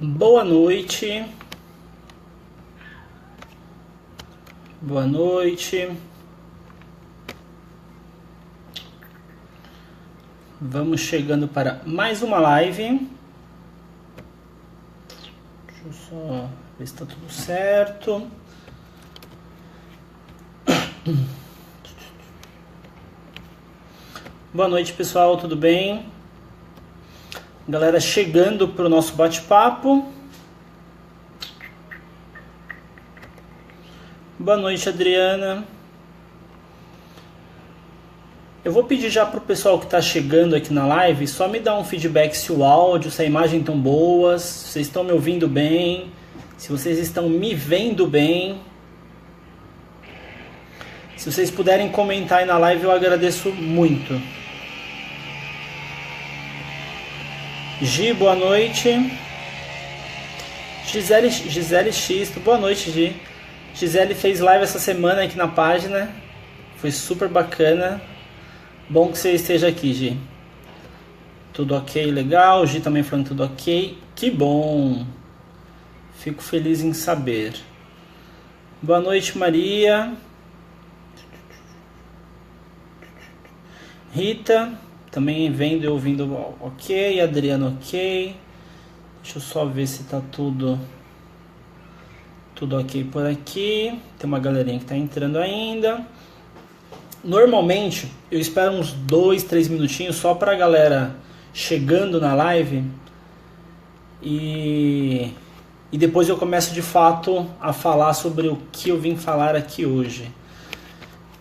Boa noite. Boa noite. Vamos chegando para mais uma live. Deixa eu só ver se está tudo certo. Boa noite, pessoal, tudo bem? Galera chegando para o nosso bate-papo. Boa noite, Adriana. Eu vou pedir já para o pessoal que está chegando aqui na live, só me dar um feedback se o áudio, se a imagem estão boas, se vocês estão me ouvindo bem, se vocês estão me vendo bem. Se vocês puderem comentar aí na live, eu agradeço muito. Gi, boa noite. Gisele Xisto, boa noite, Gi. Gisele fez live essa semana aqui na página. Foi super bacana. Bom que você esteja aqui, Gi. Tudo ok, legal. Gi também falando tudo ok. Que bom. Fico feliz em saber. Boa noite, Maria. Rita, também vendo e ouvindo ok. Adriano ok. Deixa eu só ver se tá tudo ok por aqui. Tem uma galerinha que tá entrando ainda. Normalmente eu espero uns 2, 3 minutinhos só pra galera chegando na live. E depois eu começo de fato a falar sobre o que eu vim falar aqui hoje.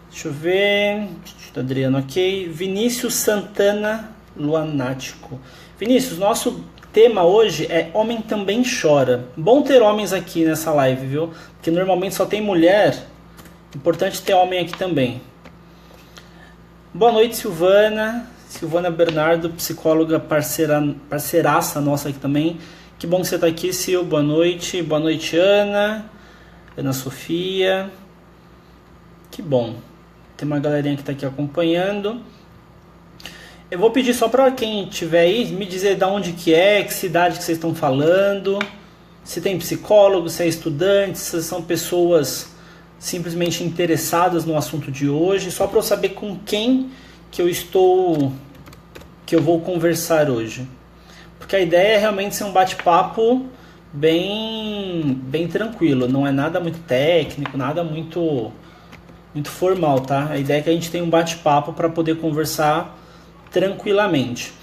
Deixa eu ver. Adriano, ok. Vinícius Santana Luanático. Vinícius, nosso tema hoje é Homem Também Chora. Bom ter homens aqui nessa live, viu? Porque normalmente só tem mulher. Importante ter homem aqui também. Boa noite, Silvana. Silvana Bernardo, psicóloga parceiraça nossa aqui também. Que bom que você está aqui, Sil. Boa noite. Boa noite, Ana. Ana Sofia. Que bom. Tem uma galerinha que está aqui acompanhando. Eu vou pedir só para quem estiver aí me dizer de onde que é, que cidade que vocês estão falando, se tem psicólogo, se é estudante, se são pessoas simplesmente interessadas no assunto de hoje, só para eu saber com quem que eu vou conversar hoje. Porque a ideia é realmente ser um bate-papo bem tranquilo, não é nada muito técnico, nada muito formal, tá? A ideia é que a gente tenha um bate-papo para poder conversar tranquilamente.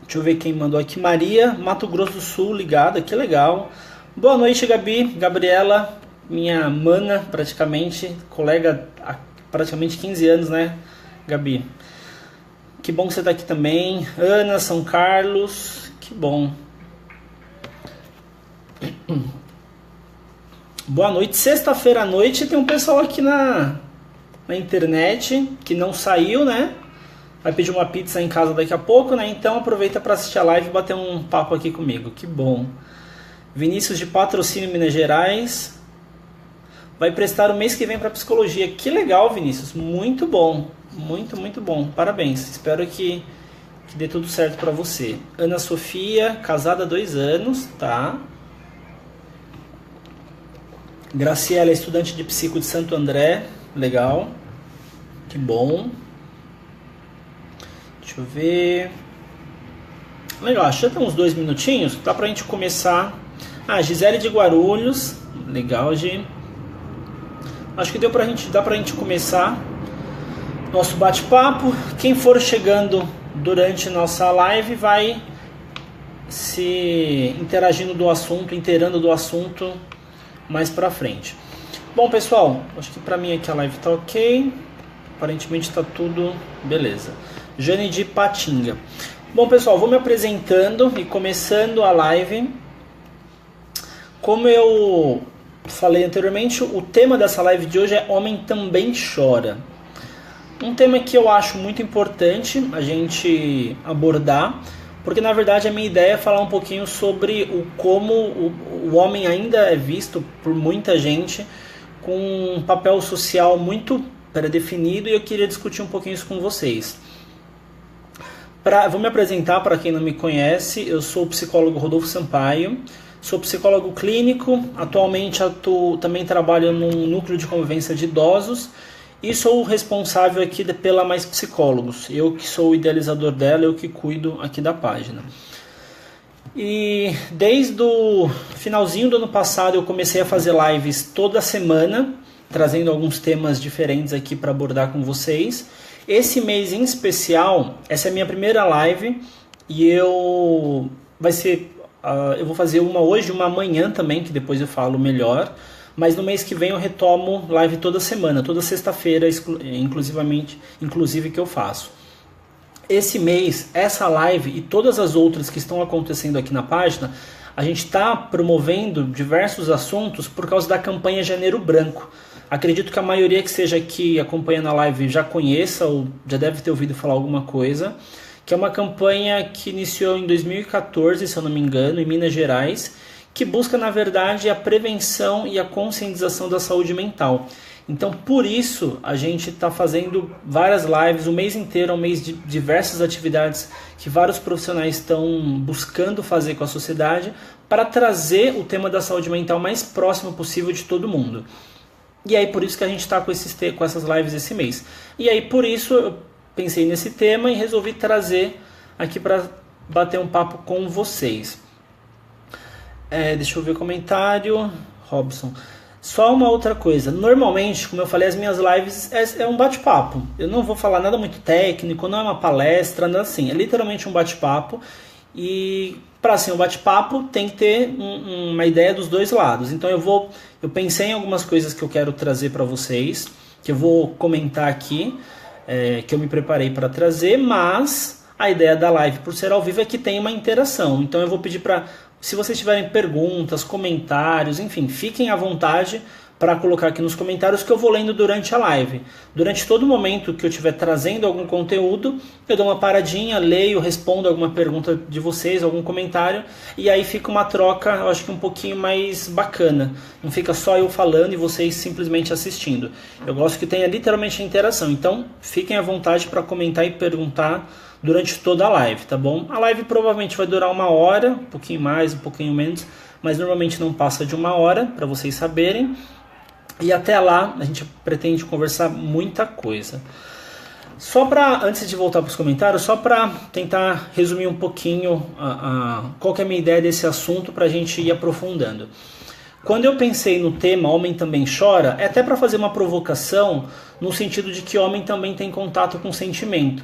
Deixa eu ver quem mandou aqui. Maria, Mato Grosso do Sul, ligada, que legal. Boa noite, Gabi. Gabriela, minha mana, praticamente, colega há praticamente 15 anos, né, Gabi? Que bom que você está aqui também. Ana, São Carlos, que bom. Boa noite. Sexta-feira à noite tem um pessoal aqui na internet que não saiu, né? Vai pedir uma pizza em casa daqui a pouco, né? Então aproveita para assistir a live e bater um papo aqui comigo. Que bom. Vinícius de Patrocínio, Minas Gerais. Vai prestar o mês que vem para psicologia. Que legal, Vinícius. Muito bom. Muito, muito bom. Parabéns. Espero que dê tudo certo para você. Ana Sofia, casada há 2 anos, tá? Graciela, estudante de psico de Santo André. Legal. Que bom. Deixa eu ver. Legal, acho que já tem uns 2 minutinhos. Dá pra gente começar. Gisele de Guarulhos. Legal, Gi. Acho que dá pra gente começar nosso bate-papo. Quem for chegando durante nossa live vai se interagindo do assunto, inteirando do assunto mais pra frente. Bom, pessoal, acho que pra mim aqui a live tá ok. Aparentemente tá tudo beleza. Jane de Patinga. Bom, pessoal, vou me apresentando e começando a live. Como eu falei anteriormente, o tema dessa live de hoje é Homem Também Chora. Um tema que eu acho muito importante a gente abordar, porque na verdade a minha ideia é falar um pouquinho sobre como o homem ainda é visto por muita gente com um papel social muito pré-definido, e eu queria discutir um pouquinho isso com vocês. Vou me apresentar para quem não me conhece. Eu sou o psicólogo Rodolfo Sampaio, sou psicólogo clínico, atualmente também trabalho num núcleo de convivência de idosos e sou o responsável aqui pela Mais Psicólogos. Eu que sou o idealizador dela, eu que cuido aqui da página. E desde o finalzinho do ano passado eu comecei a fazer lives toda semana, trazendo alguns temas diferentes aqui para abordar com vocês. Esse mês em especial, essa é a minha primeira live e eu vou fazer uma hoje e uma amanhã também, que depois eu falo melhor. Mas no mês que vem eu retomo live toda semana, toda sexta-feira, inclusive que eu faço. Esse mês, essa live e todas as outras que estão acontecendo aqui na página, a gente está promovendo diversos assuntos por causa da campanha Janeiro Branco. Acredito que a maioria que seja aqui acompanhando a live já conheça ou já deve ter ouvido falar alguma coisa, que é uma campanha que iniciou em 2014, se eu não me engano, em Minas Gerais, que busca, na verdade, a prevenção e a conscientização da saúde mental. Então, por isso, a gente está fazendo várias lives, o mês inteiro, um mês de diversas atividades que vários profissionais estão buscando fazer com a sociedade para trazer o tema da saúde mental mais próximo possível de todo mundo. E aí, por isso que a gente está com essas lives esse mês. E aí, por isso, eu pensei nesse tema e resolvi trazer aqui para bater um papo com vocês. Deixa eu ver o comentário. Robson. Só uma outra coisa, normalmente, como eu falei, as minhas lives é um bate-papo. Eu não vou falar nada muito técnico, não é uma palestra, nada assim. É literalmente um bate-papo. E para ser um bate-papo tem que ter uma ideia dos dois lados. Então eu pensei em algumas coisas que eu quero trazer para vocês, que eu vou comentar aqui, que eu me preparei para trazer, mas a ideia da live, por ser ao vivo, é que tem uma interação. Então eu vou pedir para... Se vocês tiverem perguntas, comentários, enfim, fiquem à vontade para colocar aqui nos comentários que eu vou lendo durante a live. Durante todo momento que eu estiver trazendo algum conteúdo, eu dou uma paradinha, leio, respondo alguma pergunta de vocês, algum comentário, e aí fica uma troca, eu acho que um pouquinho mais bacana. Não fica só eu falando e vocês simplesmente assistindo. Eu gosto que tenha literalmente a interação, então fiquem à vontade para comentar e perguntar durante toda a live, tá bom? A live provavelmente vai durar 1 hora, um pouquinho mais, um pouquinho menos, mas normalmente não passa de 1 hora, para vocês saberem. E até lá a gente pretende conversar muita coisa. Antes de voltar para os comentários, só para tentar resumir um pouquinho qual que é a minha ideia desse assunto para a gente ir aprofundando. Quando eu pensei no tema Homem Também Chora, é até para fazer uma provocação no sentido de que homem também tem contato com sentimento.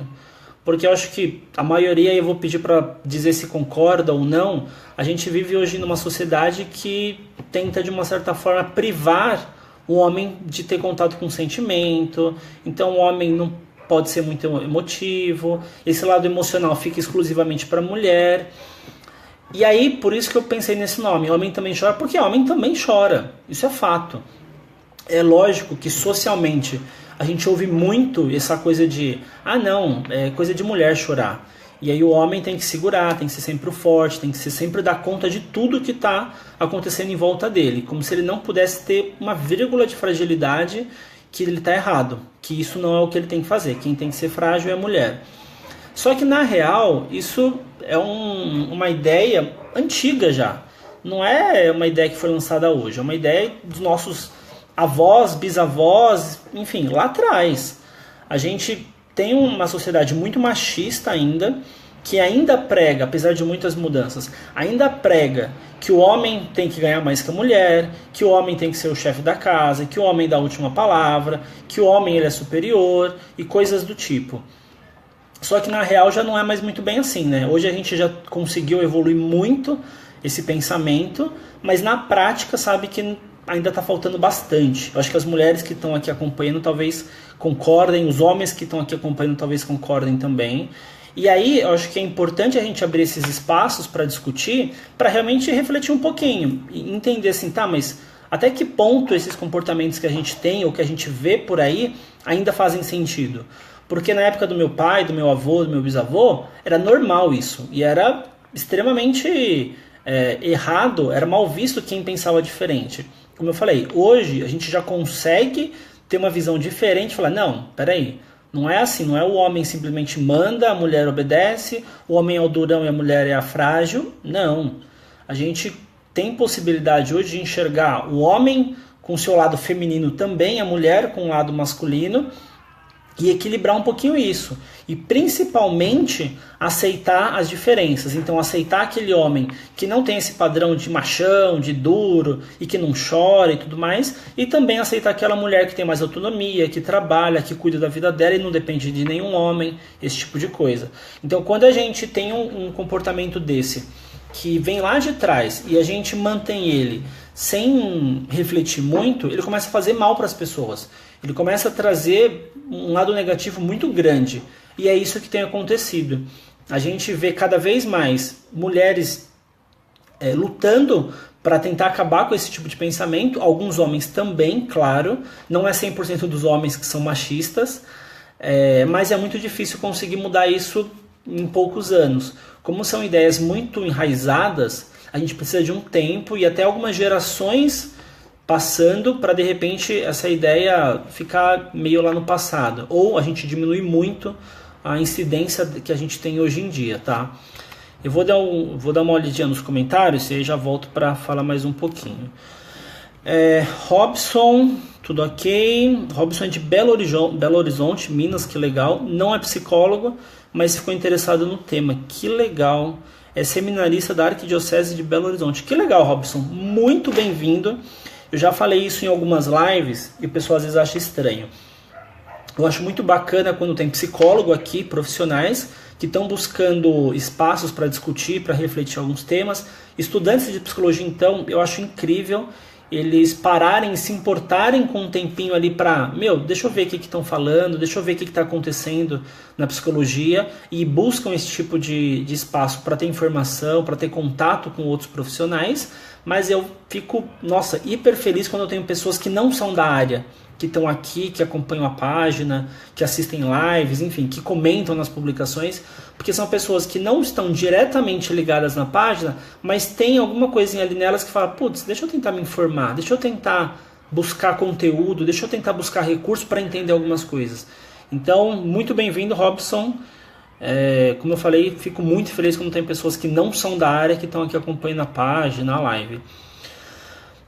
Porque eu acho que a maioria, eu vou pedir para dizer se concorda ou não, a gente vive hoje numa sociedade que tenta de uma certa forma privar o homem de ter contato com sentimento. Então o homem não pode ser muito emotivo, esse lado emocional fica exclusivamente para a mulher. E aí, por isso que eu pensei nesse nome, Homem Também Chora, porque homem também chora, isso é fato. É lógico que socialmente a gente ouve muito essa coisa de não, é coisa de mulher chorar. E aí o homem tem que segurar, tem que ser sempre o forte, tem que sempre dar conta de tudo que está acontecendo em volta dele. Como se ele não pudesse ter uma vírgula de fragilidade, que ele está errado. Que isso não é o que ele tem que fazer. Quem tem que ser frágil é a mulher. Só que na real, isso é uma ideia antiga já. Não é uma ideia que foi lançada hoje. É uma ideia dos nossos avós, bisavós, enfim, lá atrás. A gente tem uma sociedade muito machista ainda, que ainda prega, apesar de muitas mudanças, ainda prega que o homem tem que ganhar mais que a mulher, que o homem tem que ser o chefe da casa, que o homem dá a última palavra, que o homem ele é superior e coisas do tipo. Só que na real já não é mais muito bem assim, né? Hoje a gente já conseguiu evoluir muito esse pensamento, mas na prática sabe que ainda está faltando bastante. Eu acho que as mulheres que estão aqui acompanhando talvez concordem, os homens que estão aqui acompanhando talvez concordem também. E aí eu acho que é importante a gente abrir esses espaços para discutir, para realmente refletir um pouquinho e entender assim, tá, mas até que ponto esses comportamentos que a gente tem ou que a gente vê por aí ainda fazem sentido? Porque na época do meu pai, do meu avô, do meu bisavô, era normal isso. E era extremamente errado, era mal visto quem pensava diferente. Como eu falei, hoje a gente já consegue ter uma visão diferente e falar, não, peraí, Não é assim, não é o homem simplesmente manda, a mulher obedece, o homem é o durão e a mulher é a frágil. Não. A gente tem possibilidade hoje de enxergar o homem com o seu lado feminino também, a mulher com o lado masculino, e equilibrar um pouquinho isso. E principalmente aceitar as diferenças. Então aceitar aquele homem que não tem esse padrão de machão, de duro, e que não chora e tudo mais. E também aceitar aquela mulher que tem mais autonomia, que trabalha, que cuida da vida dela e não depende de nenhum homem, esse tipo de coisa. Então quando a gente tem um comportamento desse, que vem lá de trás, e a gente mantém ele sem refletir muito, ele começa a fazer mal para as pessoas. Ele começa a trazer um lado negativo muito grande. E é isso que tem acontecido. A gente vê cada vez mais mulheres lutando para tentar acabar com esse tipo de pensamento. Alguns homens também, claro. Não é 100% dos homens que são machistas. Mas é muito difícil conseguir mudar isso em poucos anos. Como são ideias muito enraizadas, a gente precisa de um tempo e até algumas gerações passando para de repente essa ideia ficar meio lá no passado, ou a gente diminui muito a incidência que a gente tem hoje em dia, tá? Eu vou dar uma olhadinha nos comentários e aí já volto para falar mais um pouquinho. Robson, tudo ok? Robson é de Belo Horizonte, Minas, que legal. Não é psicólogo, mas ficou interessado no tema. Que legal! É seminarista da Arquidiocese de Belo Horizonte. Que legal, Robson! Muito bem-vindo! Eu já falei isso em algumas lives e o pessoal às vezes acha estranho. Eu acho muito bacana quando tem psicólogo aqui, profissionais, que estão buscando espaços para discutir, para refletir alguns temas. Estudantes de psicologia, então, eu acho incrível eles pararem, se importarem com um tempinho ali para, deixa eu ver o que estão falando, deixa eu ver o que está acontecendo na psicologia, e buscam esse tipo de espaço para ter informação, para ter contato com outros profissionais. Mas eu fico, hiper feliz quando eu tenho pessoas que não são da área, que estão aqui, que acompanham a página, que assistem lives, enfim, que comentam nas publicações, porque são pessoas que não estão diretamente ligadas na página, mas tem alguma coisinha ali nelas que fala, putz, deixa eu tentar me informar, deixa eu tentar buscar conteúdo, deixa eu tentar buscar recurso para entender algumas coisas. Então, muito bem-vindo, Robson. Como eu falei, fico muito feliz quando tem pessoas que não são da área que estão aqui acompanhando a página, a live.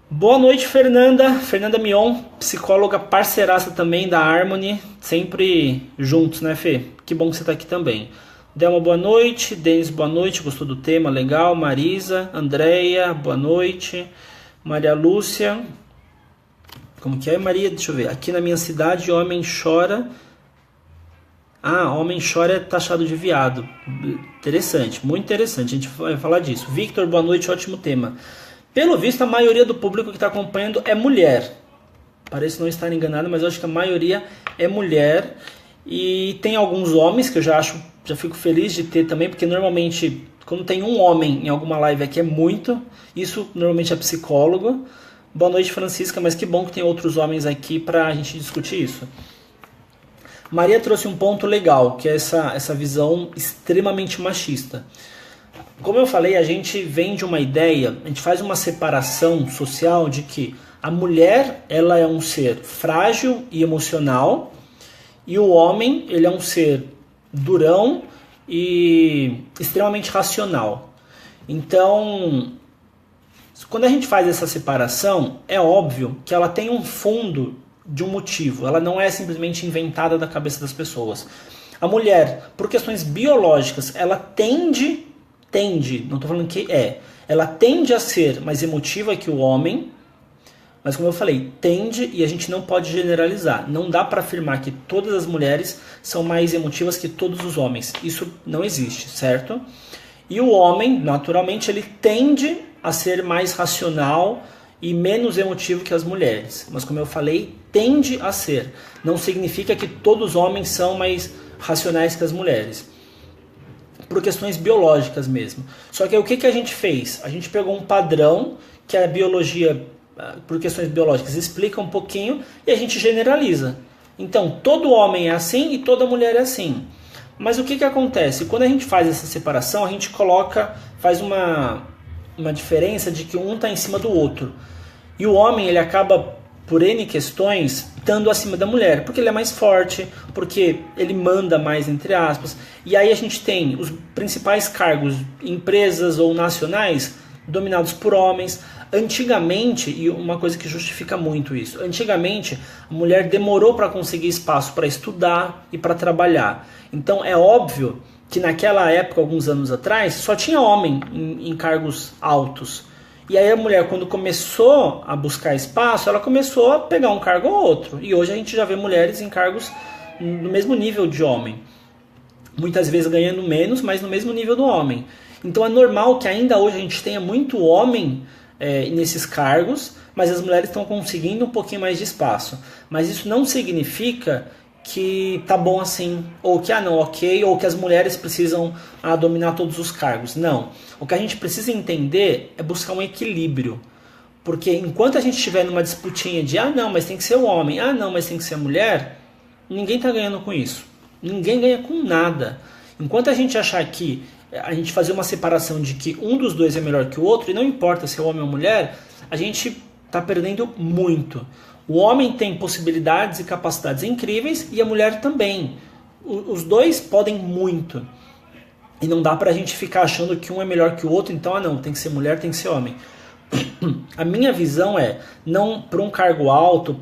Boa noite, Fernanda Mion, psicóloga parceiraça também da Harmony, sempre juntos, né, Fê? Que bom que você está aqui também. Delma, boa noite. Denis, boa noite, gostou do tema, legal. Marisa, Andréia, boa noite. Maria Lúcia, como que é, Maria? Deixa eu ver. Aqui na minha cidade, homem chora... homem chora é taxado de viado. Interessante, muito interessante. A gente vai falar disso. Victor, boa noite, ótimo tema. Pelo visto, a maioria do público que está acompanhando é mulher. Parece não estar enganado, mas eu acho que a maioria é mulher. E tem alguns homens que eu já fico feliz de ter também, porque normalmente, quando tem um homem em alguma live aqui é muito. Isso normalmente é psicólogo. Boa noite, Francisca, mas que bom que tem outros homens aqui para a gente discutir isso. Maria trouxe um ponto legal, que é essa visão extremamente machista. Como eu falei, a gente vem de uma ideia, a gente faz uma separação social de que a mulher ela é um ser frágil e emocional, e o homem ele é um ser durão e extremamente racional. Então, quando a gente faz essa separação, é óbvio que ela tem um fundo de um motivo, ela não é simplesmente inventada da cabeça das pessoas. A mulher, por questões biológicas, ela tende, não estou falando que ela tende a ser mais emotiva que o homem, mas como eu falei, tende, e a gente não pode generalizar. Não dá para afirmar que todas as mulheres são mais emotivas que todos os homens. Isso não existe, certo? E o homem, naturalmente, ele tende a ser mais racional e menos emotivo que as mulheres. Mas como eu falei, tende a ser. Não significa que todos os homens são mais racionais que as mulheres. Por questões biológicas mesmo. Só que aí, o que a gente fez? A gente pegou um padrão que a biologia, por questões biológicas, explica um pouquinho e a gente generaliza. Então, todo homem é assim e toda mulher é assim. Mas o que acontece? Quando a gente faz essa separação, a gente faz uma diferença de que um está em cima do outro. E o homem ele acaba por N questões, estando acima da mulher, porque ele é mais forte, porque ele manda mais, entre aspas. E aí a gente tem os principais cargos, empresas ou nacionais, dominados por homens. Antigamente, e uma coisa que justifica muito isso, antigamente a mulher demorou para conseguir espaço para estudar e para trabalhar. Então é óbvio que naquela época, alguns anos atrás, só tinha homem em cargos altos. E aí a mulher, quando começou a buscar espaço, ela começou a pegar um cargo ou outro. E hoje a gente já vê mulheres em cargos no mesmo nível de homem. Muitas vezes ganhando menos, mas no mesmo nível do homem. Então é normal que ainda hoje a gente tenha muito homem nesses cargos, mas as mulheres estão conseguindo um pouquinho mais de espaço. Mas isso não significa que tá bom assim, ou que não, ok, ou que as mulheres precisam dominar todos os cargos. Não. O que a gente precisa entender é buscar um equilíbrio. Porque enquanto a gente estiver numa disputinha de não, mas tem que ser o homem, não, mas tem que ser a mulher, ninguém tá ganhando com isso. Ninguém ganha com nada. Enquanto a gente achar que a gente fazer uma separação de que um dos dois é melhor que o outro, e não importa se é homem ou mulher, a gente tá perdendo muito. O homem tem possibilidades e capacidades incríveis e a mulher também. Os dois podem muito. E não dá pra gente ficar achando que um é melhor que o outro, então não, tem que ser mulher, tem que ser homem. A minha visão é, não para um cargo alto,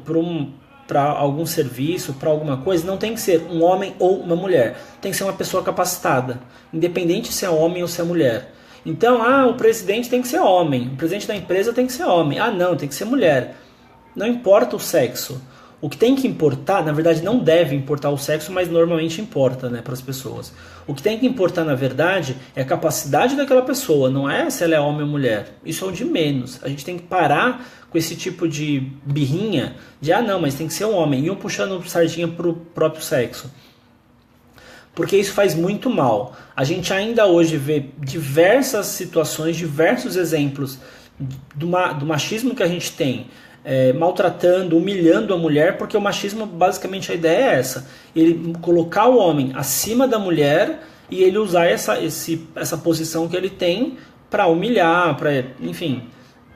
para algum serviço, para alguma coisa, não tem que ser um homem ou uma mulher. Tem que ser uma pessoa capacitada, independente se é homem ou se é mulher. Então, o presidente tem que ser homem, o presidente da empresa tem que ser homem. Não, tem que ser mulher. Não importa o sexo. O que tem que importar, na verdade não deve importar o sexo, mas normalmente importa, né, para as pessoas. O que tem que importar, na verdade, é a capacidade daquela pessoa, não é se ela é homem ou mulher. Isso é o de menos. A gente tem que parar com esse tipo de birrinha de não, mas tem que ser um homem, e um puxando sardinha para o próprio sexo. Porque isso faz muito mal. A gente ainda hoje vê diversas situações, diversos exemplos do machismo que a gente tem, maltratando, humilhando a mulher, porque o machismo, basicamente a ideia é essa, ele colocar o homem acima da mulher e ele usar essa posição que ele tem para humilhar,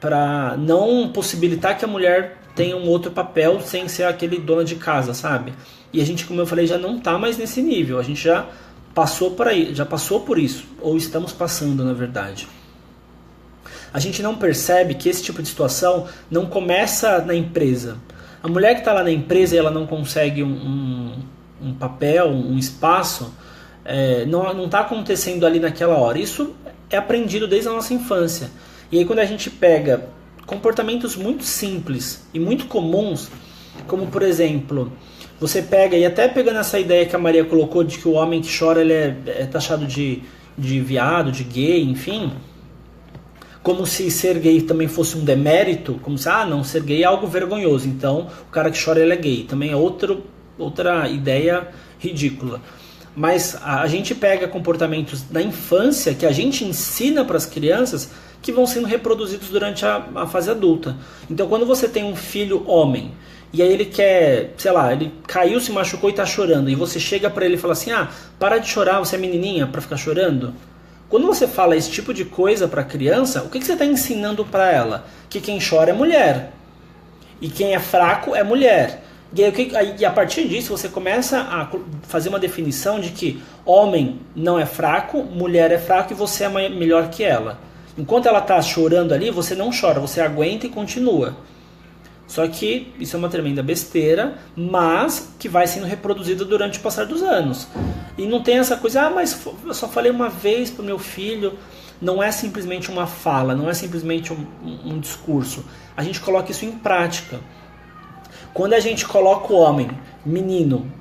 para não possibilitar que a mulher tenha um outro papel sem ser aquele dona de casa, sabe? E a gente, como eu falei, já não está mais nesse nível, a gente já passou por isso, ou estamos passando, na verdade. A gente não percebe que esse tipo de situação não começa na empresa. A mulher que está lá na empresa e ela não consegue um papel, um espaço, não está acontecendo ali naquela hora. Isso é aprendido desde a nossa infância. E aí quando a gente pega comportamentos muito simples e muito comuns, como por exemplo, você pega, e até pegando essa ideia que a Maria colocou de que o homem que chora ele é taxado de viado, de gay, enfim, como se ser gay também fosse um demérito, como se, não, ser gay é algo vergonhoso, então o cara que chora ele é gay. Também é outra ideia ridícula. Mas a gente pega comportamentos da infância que a gente ensina para as crianças que vão sendo reproduzidos durante a fase adulta. Então quando você tem um filho homem, e aí ele quer, sei lá, ele caiu, se machucou e está chorando, e você chega para ele e fala assim, para de chorar, você é menininha para ficar chorando. Quando você fala esse tipo de coisa para a criança, o que você está ensinando para ela? Que quem chora é mulher. E quem é fraco é mulher. E a partir disso você começa a fazer uma definição de que homem não é fraco, mulher é fraco e você é melhor que ela. Enquanto ela está chorando ali, você não chora, você aguenta e continua. Só que isso é uma tremenda besteira, mas que vai sendo reproduzida durante o passar dos anos. E não tem essa coisa, mas eu só falei uma vez pro meu filho. Não é simplesmente uma fala, não é simplesmente um discurso. A gente coloca isso em prática. Quando a gente coloca o homem, menino,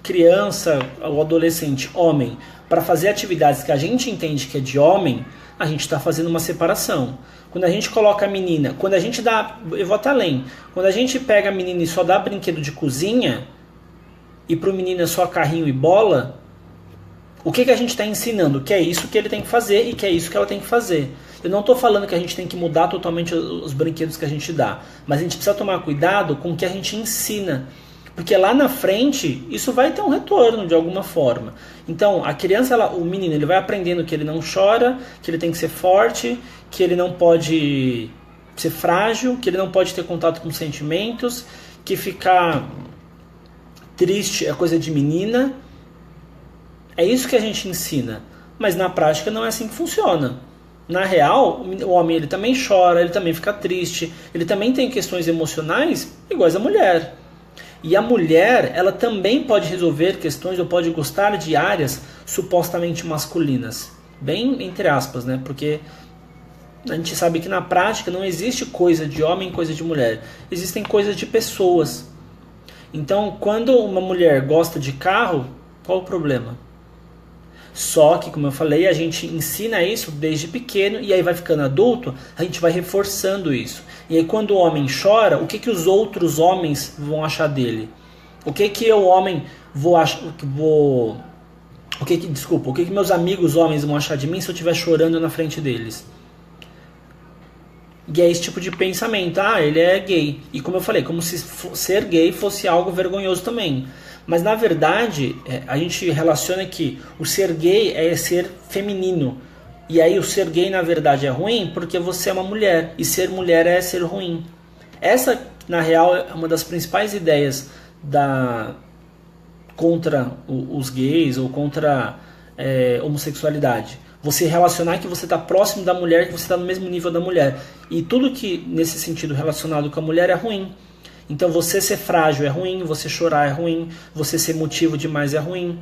criança ou adolescente, homem, para fazer atividades que a gente entende que é de homem, a gente está fazendo uma separação. Quando a gente coloca a menina, quando a gente dá, eu vou até além, quando a gente pega a menina e só dá brinquedo de cozinha, e pro menino é só carrinho e bola, o que a gente está ensinando? Que é isso que ele tem que fazer e que é isso que ela tem que fazer. Eu não estou falando que a gente tem que mudar totalmente os brinquedos que a gente dá, mas a gente precisa tomar cuidado com o que a gente ensina. Porque lá na frente, isso vai ter um retorno de alguma forma. Então, a criança, o menino, ele vai aprendendo que ele não chora, que ele tem que ser forte, que ele não pode ser frágil, que ele não pode ter contato com sentimentos, que ficar triste é coisa de menina. É isso que a gente ensina. Mas na prática não é assim que funciona. Na real, o homem ele também chora, ele também fica triste, ele também tem questões emocionais iguais à mulher. E a mulher, ela também pode resolver questões ou pode gostar de áreas supostamente masculinas. Bem entre aspas, né? Porque a gente sabe que na prática não existe coisa de homem e coisa de mulher. Existem coisas de pessoas. Então, quando uma mulher gosta de carro, qual o problema? Só que, como eu falei, a gente ensina isso desde pequeno e aí vai ficando adulto, a gente vai reforçando isso. E aí quando o homem chora, o que, que os outros homens vão achar dele? O que que o homem vou achar, o que que meus amigos homens vão achar de mim se eu estiver chorando na frente deles? E é esse tipo de pensamento, ele é gay. E como eu falei, como se ser gay fosse algo vergonhoso também. Mas na verdade, a gente relaciona que o ser gay é ser feminino. E aí o ser gay na verdade é ruim porque você é uma mulher. E ser mulher é ser ruim. Essa, na real, é uma das principais ideias contra os gays ou contra a homossexualidade. Você relacionar que você está próximo da mulher, que você está no mesmo nível da mulher. E tudo que nesse sentido relacionado com a mulher é ruim. Então você ser frágil é ruim, você chorar é ruim, você ser motivo demais é ruim.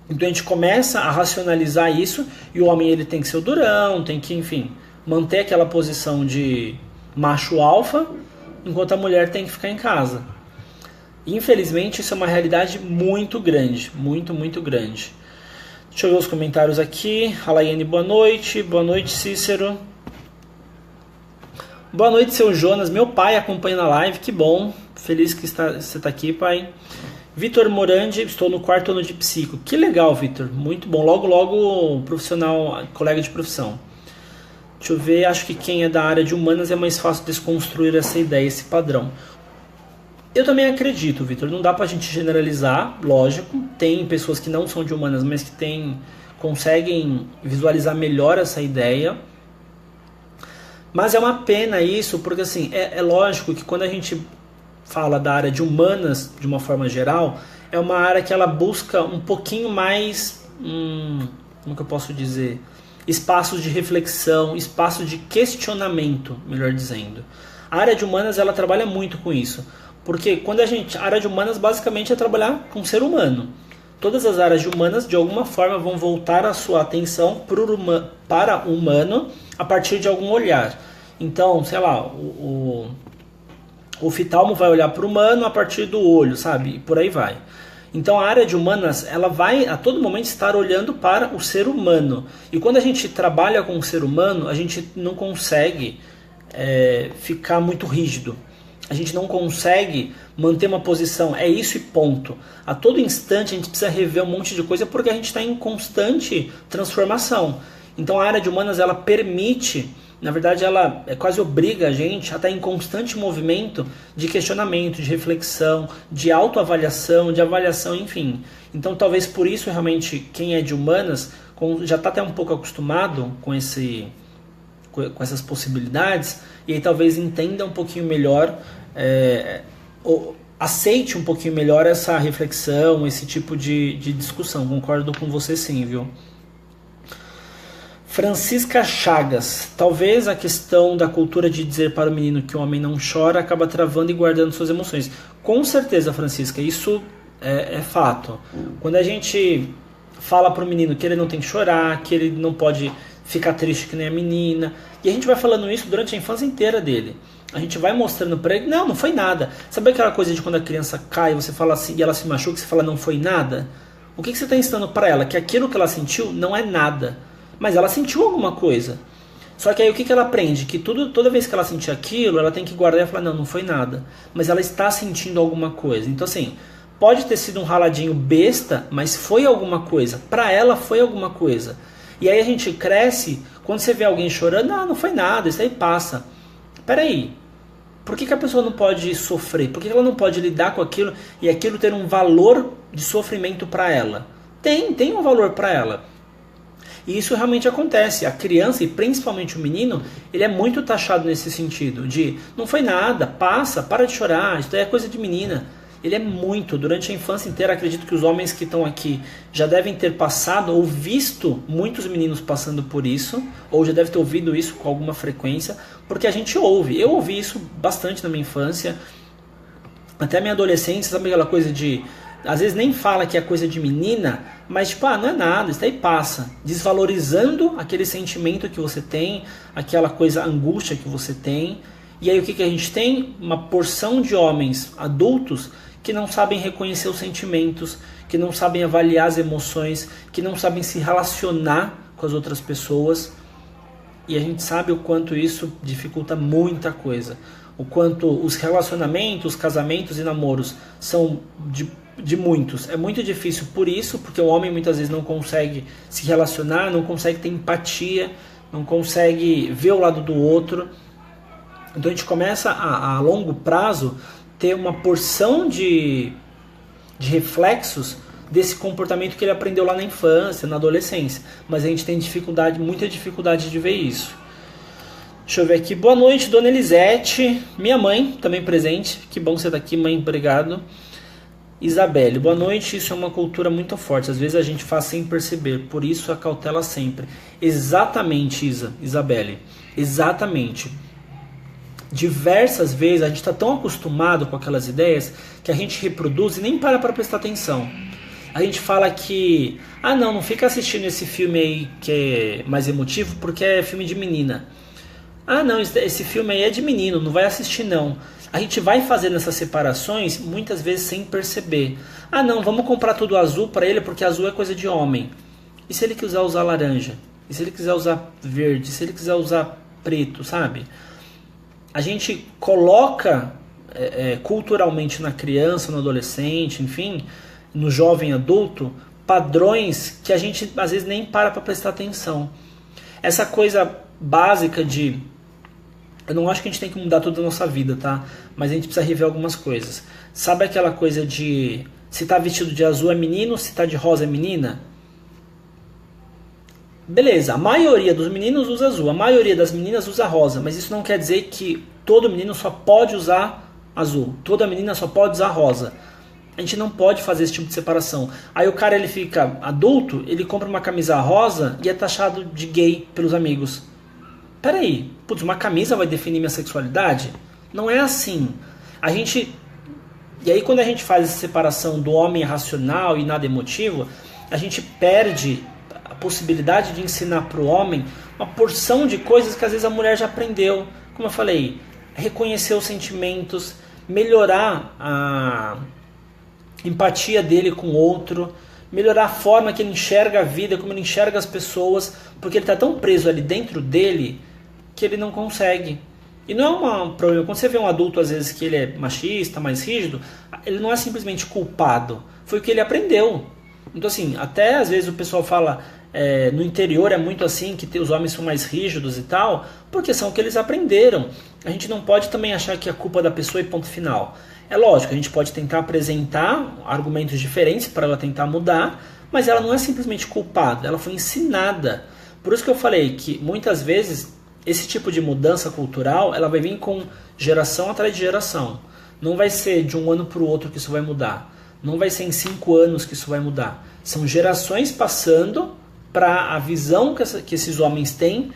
Então a gente começa a racionalizar isso e o homem ele tem que ser o durão, tem que, enfim, manter aquela posição de macho alfa, enquanto a mulher tem que ficar em casa. Infelizmente isso é uma realidade muito grande, muito, muito grande. Deixa eu ver os comentários aqui. Alaiane, boa noite. Boa noite, Cícero. Boa noite, seu Jonas. Meu pai acompanha na live, que bom. Feliz que você está aqui, pai. Vitor Morandi, estou no 4º ano de psico. Que legal, Vitor. Muito bom. Logo, logo, profissional, colega de profissão. Deixa eu ver, acho que quem é da área de humanas é mais fácil desconstruir essa ideia, esse padrão. Eu também acredito, Vitor. Não dá pra gente generalizar, lógico. Tem pessoas que não são de humanas, mas que conseguem visualizar melhor essa ideia. Mas é uma pena isso, porque assim, é lógico que quando a gente fala da área de humanas, de uma forma geral, é uma área que ela busca um pouquinho mais, como que eu posso dizer, espaços de reflexão, espaços de questionamento, melhor dizendo. A área de humanas, ela trabalha muito com isso, porque a área de humanas basicamente é trabalhar com o ser humano. Todas as áreas de humanas, de alguma forma, vão voltar a sua atenção para o humano a partir de algum olhar. Então, sei lá, o oftalmo vai olhar para o humano a partir do olho, sabe? E por aí vai. Então, a área de humanas, ela vai a todo momento estar olhando para o ser humano. E quando a gente trabalha com o ser humano, a gente não consegue ficar muito rígido. A gente não consegue manter uma posição, é isso e ponto. A todo instante a gente precisa rever um monte de coisa porque a gente está em constante transformação. Então a área de humanas ela permite, na verdade ela quase obriga a gente a estar em constante movimento de questionamento, de reflexão, de autoavaliação, de avaliação, enfim. Então talvez por isso realmente quem é de humanas já está até um pouco acostumado com essas possibilidades e aí talvez entenda um pouquinho melhor, ou aceite um pouquinho melhor essa reflexão, esse tipo de discussão. Concordo com você sim, viu? Francisca Chagas. Talvez a questão da cultura de dizer para o menino que o homem não chora acaba travando e guardando suas emoções. Com certeza, Francisca, isso é fato. Quando a gente fala para o menino que ele não tem que chorar, que ele não pode ficar triste que nem a menina, e a gente vai falando isso durante a infância inteira dele. A gente vai mostrando pra ele, não foi nada. Sabe aquela coisa de quando a criança cai, você fala assim, e ela se machuca, você fala, não foi nada? O que você está ensinando pra ela? Que aquilo que ela sentiu não é nada. Mas ela sentiu alguma coisa. Só que aí o que ela aprende? Que toda vez que ela sentir aquilo, ela tem que guardar e falar, não foi nada. Mas ela está sentindo alguma coisa. Então assim, pode ter sido um raladinho besta, mas foi alguma coisa. Pra ela foi alguma coisa. E aí a gente cresce, quando você vê alguém chorando, não foi nada, isso aí passa. Peraí, por que a pessoa não pode sofrer? Por que ela não pode lidar com aquilo e aquilo ter um valor de sofrimento para ela? Tem um valor para ela. E isso realmente acontece. A criança, e principalmente o menino, ele é muito taxado nesse sentido, de não foi nada, passa, para de chorar, isso daí é coisa de menina. Ele é muito, durante a infância inteira, acredito que os homens que estão aqui já devem ter passado ou visto muitos meninos passando por isso, ou já devem ter ouvido isso com alguma frequência, porque a gente ouve. Eu ouvi isso bastante na minha infância, até a minha adolescência, sabe aquela coisa de... Às vezes nem fala que é coisa de menina, mas tipo, não é nada, isso daí passa. Desvalorizando aquele sentimento que você tem, aquela coisa, angústia que você tem. E aí o que a gente tem? Uma porção de homens adultos que não sabem reconhecer os sentimentos, que não sabem avaliar as emoções, que não sabem se relacionar com as outras pessoas. E a gente sabe o quanto isso dificulta muita coisa. O quanto os relacionamentos, casamentos e namoros são de muitos. É muito difícil por isso, porque o homem muitas vezes não consegue se relacionar, não consegue ter empatia, não consegue ver o lado do outro. Então a gente começa a longo prazo ter uma porção de reflexos desse comportamento que ele aprendeu lá na infância, na adolescência. Mas a gente tem dificuldade, muita dificuldade de ver isso. Deixa eu ver aqui. Boa noite, dona Elisete. Minha mãe, também presente. Que bom você estar aqui, mãe. Obrigado. Isabelle, boa noite. Isso é uma cultura muito forte. Às vezes a gente faz sem perceber. Por isso a cautela sempre. Exatamente, Isabelle. Exatamente. Diversas vezes a gente está tão acostumado com aquelas ideias que a gente reproduz e nem para prestar atenção. A gente fala que, não fica assistindo esse filme aí que é mais emotivo porque é filme de menina. Não, esse filme aí é de menino, não vai assistir não. A gente vai fazendo essas separações muitas vezes sem perceber. Não, vamos comprar tudo azul para ele porque azul é coisa de homem. E se ele quiser usar laranja? E se ele quiser usar verde? E se ele quiser usar preto, sabe? A gente coloca culturalmente na criança, no adolescente, enfim, no jovem adulto, padrões que a gente às vezes nem para prestar atenção. Essa coisa básica de... Eu não acho que a gente tem que mudar toda a nossa vida, tá? Mas a gente precisa rever algumas coisas. Sabe aquela coisa de... Se tá vestido de azul é menino, se tá de rosa é menina? Beleza, a maioria dos meninos usa azul, a maioria das meninas usa rosa, mas isso não quer dizer que todo menino só pode usar azul, toda menina só pode usar rosa. A gente não pode fazer esse tipo de separação. Aí o cara, ele fica adulto, ele compra uma camisa rosa e é taxado de gay pelos amigos. Peraí, putz, uma camisa vai definir minha sexualidade? Não é assim. E aí quando a gente faz essa separação do homem racional e nada emotivo, a gente perde a possibilidade de ensinar para o homem uma porção de coisas que às vezes a mulher já aprendeu. Como eu falei, reconhecer os sentimentos, melhorar a empatia dele com o outro, melhorar a forma que ele enxerga a vida, como ele enxerga as pessoas, porque ele está tão preso ali dentro dele que ele não consegue. E não é um problema. Quando você vê um adulto, às vezes, que ele é machista, mais rígido, ele não é simplesmente culpado. Foi o que ele aprendeu. Então, assim, até às vezes o pessoal fala, no interior é muito assim, que os homens são mais rígidos e tal, porque são o que eles aprenderam. A gente não pode também achar que é culpa da pessoa e ponto final. É lógico, a gente pode tentar apresentar argumentos diferentes para ela tentar mudar, mas ela não é simplesmente culpada, ela foi ensinada. Por isso que eu falei que muitas vezes esse tipo de mudança cultural, ela vai vir com geração atrás de geração. Não vai ser de um ano para o outro que isso vai mudar. Não vai ser em 5 anos que isso vai mudar. São gerações passando para a visão que esses homens têm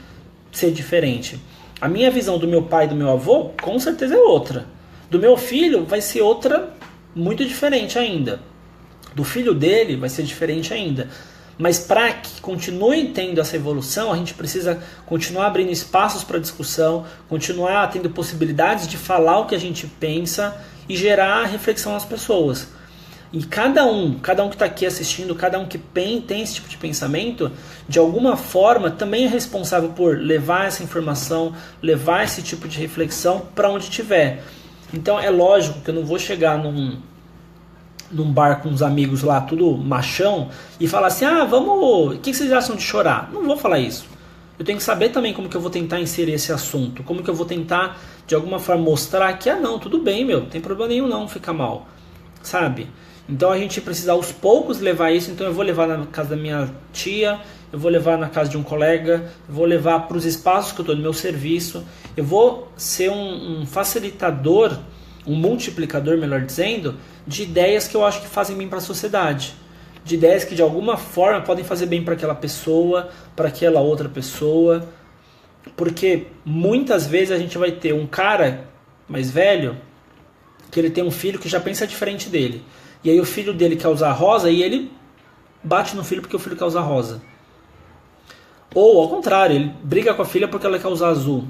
ser diferente. A minha visão do meu pai e do meu avô, com certeza é outra. Do meu filho vai ser outra muito diferente ainda. Do filho dele vai ser diferente ainda. Mas para que continue tendo essa evolução, a gente precisa continuar abrindo espaços para discussão, continuar tendo possibilidades de falar o que a gente pensa e gerar reflexão nas pessoas. E cada um que está aqui assistindo, cada um que tem esse tipo de pensamento, de alguma forma também é responsável por levar essa informação, levar esse tipo de reflexão para onde estiver. Então é lógico que eu não vou chegar num bar com uns amigos lá, tudo machão, e falar assim, vamos, o que vocês acham de chorar? Não vou falar isso. Eu tenho que saber também como que eu vou tentar inserir esse assunto, como que eu vou tentar, de alguma forma, mostrar que, não, tudo bem, não tem problema nenhum não ficar mal, sabe? Então a gente precisa aos poucos levar isso, então eu vou levar na casa da minha tia, eu vou levar na casa de um colega, eu vou levar para os espaços que eu estou no meu serviço, eu vou ser um facilitador, um multiplicador, melhor dizendo, de ideias que eu acho que fazem bem para a sociedade, de ideias que de alguma forma podem fazer bem para aquela pessoa, para aquela outra pessoa, porque muitas vezes a gente vai ter um cara mais velho que ele tem um filho que já pensa diferente dele, e aí o filho dele quer usar rosa e ele bate no filho porque o filho quer usar rosa. Ou ao contrário, ele briga com a filha porque ela quer usar azul.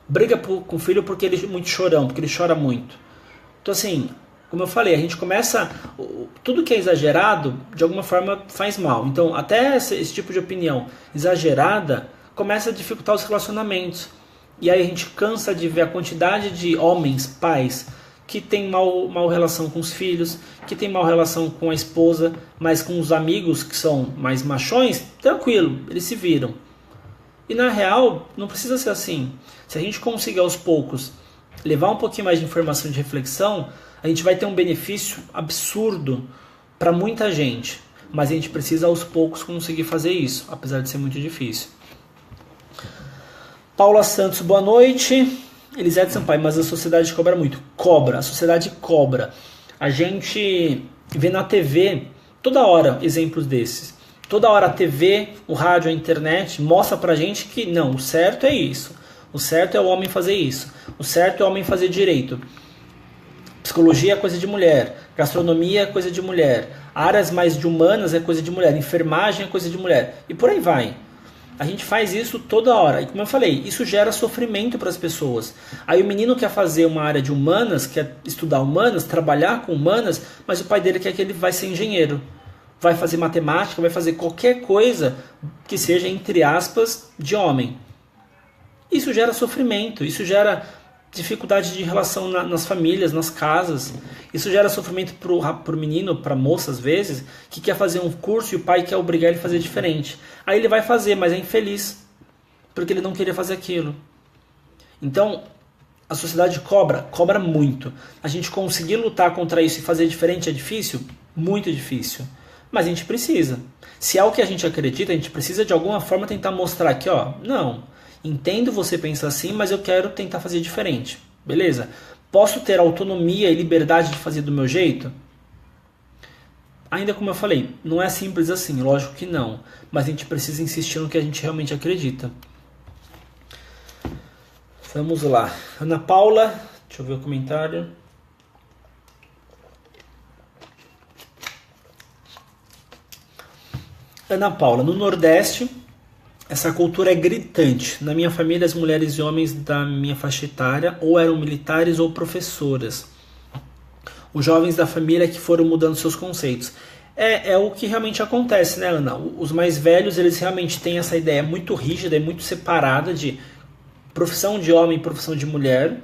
Briga com o filho porque ele é muito chorão, porque ele chora muito. Então assim, como eu falei, a gente começa... Tudo que é exagerado, de alguma forma, faz mal. Então até esse tipo de opinião exagerada começa a dificultar os relacionamentos. E aí a gente cansa de ver a quantidade de homens, pais, que tem mal relação com os filhos, que tem mal relação com a esposa, mas com os amigos que são mais machões, tranquilo, eles se viram. E na real, não precisa ser assim. Se a gente conseguir aos poucos levar um pouquinho mais de informação, de reflexão, a gente vai ter um benefício absurdo para muita gente. Mas a gente precisa aos poucos conseguir fazer isso, apesar de ser muito difícil. Paula Santos, boa noite. Elisete Sampaio, mas a sociedade cobra muito. Cobra, a sociedade cobra. A gente vê na TV toda hora exemplos desses. Toda hora a TV, o rádio, a internet mostra pra gente que não, o certo é isso. O certo é o homem fazer isso. O certo é o homem fazer direito. Psicologia é coisa de mulher. Gastronomia é coisa de mulher. Áreas mais de humanas é coisa de mulher. Enfermagem é coisa de mulher. E por aí vai. A gente faz isso toda hora. E como eu falei, isso gera sofrimento para as pessoas. Aí o menino quer fazer uma área de humanas, quer estudar humanas, trabalhar com humanas, mas o pai dele quer que ele vai ser engenheiro. Vai fazer matemática, vai fazer qualquer coisa que seja, entre aspas, de homem. Isso gera sofrimento, isso gera dificuldade de relação nas famílias, nas casas. Isso gera sofrimento pro menino, pra moça às vezes, que quer fazer um curso e o pai quer obrigar ele a fazer diferente. Aí ele vai fazer, mas é infeliz, porque ele não queria fazer aquilo. Então, a sociedade cobra muito. A gente conseguir lutar contra isso e fazer diferente é difícil? Muito difícil. Mas a gente precisa. Se é o que a gente acredita, a gente precisa de alguma forma tentar mostrar que, não, entendo você pensar assim, mas eu quero tentar fazer diferente. Beleza? Posso ter autonomia e liberdade de fazer do meu jeito? Ainda como eu falei, não é simples assim, lógico que não. Mas a gente precisa insistir no que a gente realmente acredita. Vamos lá. Ana Paula, deixa eu ver o comentário. Ana Paula, no Nordeste, essa cultura é gritante. Na minha família, as mulheres e homens da minha faixa etária ou eram militares ou professoras. Os jovens da família que foram mudando seus conceitos. É o que realmente acontece, né, Ana? Os mais velhos, eles realmente têm essa ideia muito rígida e muito separada de profissão de homem e profissão de mulher.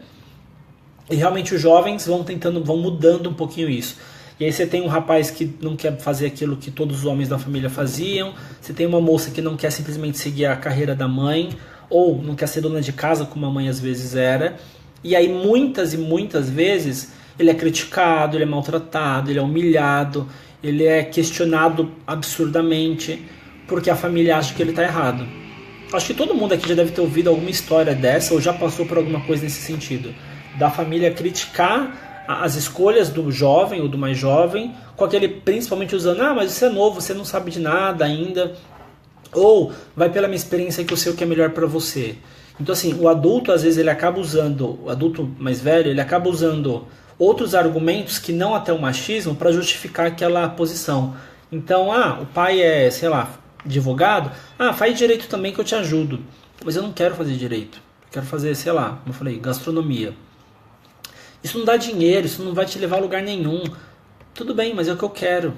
E realmente os jovens vão mudando um pouquinho isso. E aí você tem um rapaz que não quer fazer aquilo que todos os homens da família faziam. Você tem uma moça que não quer simplesmente seguir a carreira da mãe. Ou não quer ser dona de casa, como a mãe às vezes era. E aí muitas e muitas vezes ele é criticado, ele é maltratado, ele é humilhado, ele é questionado absurdamente porque a família acha que ele está errado. Acho que todo mundo aqui já deve ter ouvido alguma história dessa ou já passou por alguma coisa nesse sentido. Da família criticar as escolhas do jovem ou do mais jovem, com aquele principalmente usando, mas você é novo, você não sabe de nada ainda, ou vai pela minha experiência que eu sei o que é melhor para você. Então assim, o adulto às vezes ele acaba usando, o adulto mais velho, ele acaba usando outros argumentos que não até o machismo para justificar aquela posição. Então, o pai é, sei lá, advogado, faz direito também que eu te ajudo. Mas eu não quero fazer direito, eu quero fazer, sei lá, como eu falei, gastronomia. Isso não dá dinheiro, isso não vai te levar a lugar nenhum. Tudo bem, mas é o que eu quero.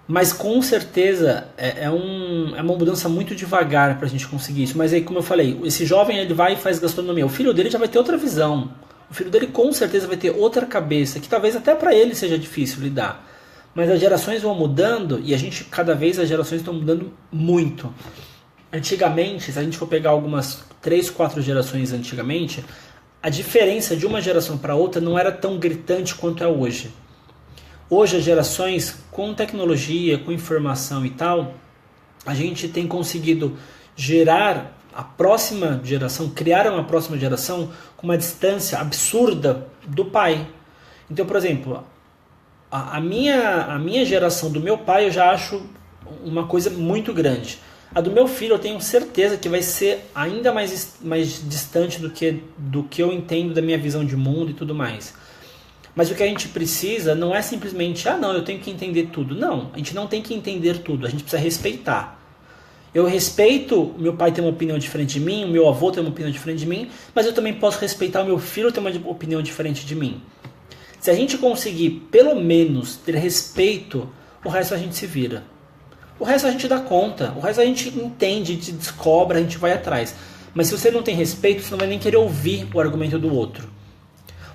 Mas com certeza é uma mudança muito devagar para a gente conseguir isso. Mas aí, como eu falei, esse jovem ele vai e faz gastronomia. O filho dele já vai ter outra visão. O filho dele com certeza vai ter outra cabeça, que talvez até para ele seja difícil lidar. Mas as gerações vão mudando e cada vez as gerações estão mudando muito. Antigamente, se a gente for pegar algumas 3, 4 gerações antigamente, a diferença de uma geração para outra não era tão gritante quanto é hoje. Hoje as gerações com tecnologia, com informação e tal, a gente tem conseguido gerar a próxima geração, criar uma próxima geração com uma distância absurda do pai. Então, por exemplo, a minha geração do meu pai eu já acho uma coisa muito grande. A do meu filho eu tenho certeza que vai ser ainda mais distante do que eu entendo da minha visão de mundo e tudo mais. Mas o que a gente precisa não é simplesmente, não, eu tenho que entender tudo. Não, a gente não tem que entender tudo, a gente precisa respeitar. Eu respeito meu pai ter uma opinião diferente de mim, o meu avô ter uma opinião diferente de mim, mas eu também posso respeitar o meu filho ter uma opinião diferente de mim. Se a gente conseguir, pelo menos, ter respeito, o resto a gente se vira. O resto a gente dá conta, o resto a gente entende, a gente descobre, a gente vai atrás. Mas se você não tem respeito, você não vai nem querer ouvir o argumento do outro.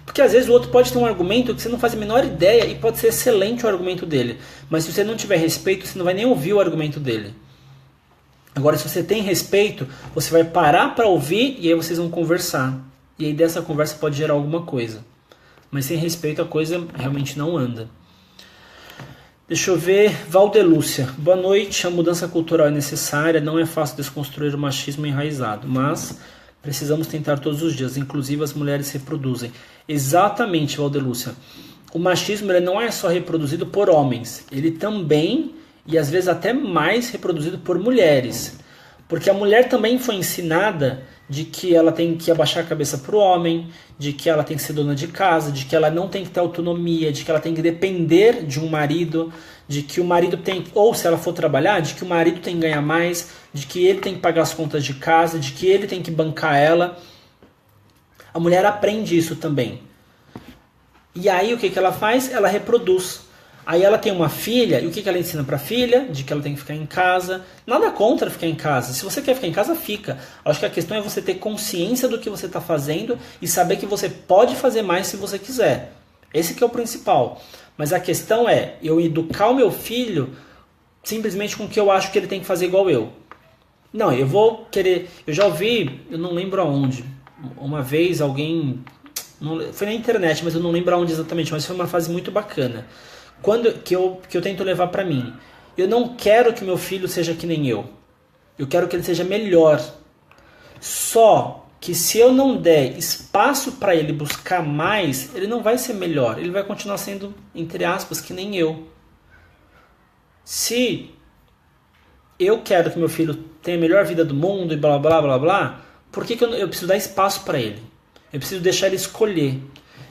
Porque às vezes o outro pode ter um argumento que você não faz a menor ideia e pode ser excelente o argumento dele. Mas se você não tiver respeito, você não vai nem ouvir o argumento dele. Agora, se você tem respeito, você vai parar para ouvir e aí vocês vão conversar. E aí dessa conversa pode gerar alguma coisa. Mas sem respeito a coisa realmente não anda. Deixa eu ver. Valdelúcia. Boa noite. A mudança cultural é necessária. Não é fácil desconstruir o machismo enraizado. Mas precisamos tentar todos os dias. Inclusive as mulheres se reproduzem. Exatamente, Valdelúcia. O machismo ele não é só reproduzido por homens. Ele também... e às vezes até mais reproduzido por mulheres. Porque a mulher também foi ensinada de que ela tem que abaixar a cabeça para o homem, de que ela tem que ser dona de casa, de que ela não tem que ter autonomia, de que ela tem que depender de um marido, de que o marido tem, ou se ela for trabalhar, de que o marido tem que ganhar mais, de que ele tem que pagar as contas de casa, de que ele tem que bancar ela. A mulher aprende isso também. E aí o que ela faz? Ela reproduz. Aí ela tem uma filha, e o que ela ensina para a filha? De que ela tem que ficar em casa. Nada contra ficar em casa. Se você quer ficar em casa, fica. Acho que a questão é você ter consciência do que você está fazendo e saber que você pode fazer mais se você quiser. Esse que é o principal. Mas a questão é eu educar o meu filho simplesmente com o que eu acho que ele tem que fazer igual eu. Não, eu vou querer... Eu já ouvi, eu não lembro aonde. Uma vez alguém... foi na internet, mas eu não lembro aonde exatamente. Mas foi uma frase muito bacana. Que eu tento levar para mim. Eu não quero que meu filho seja que nem eu. Eu quero que ele seja melhor. Só que se eu não der espaço para ele buscar mais, ele não vai ser melhor. Ele vai continuar sendo, entre aspas, que nem eu. Se eu quero que meu filho tenha a melhor vida do mundo e blá blá blá blá, por que eu preciso dar espaço para ele? Eu preciso deixar ele escolher.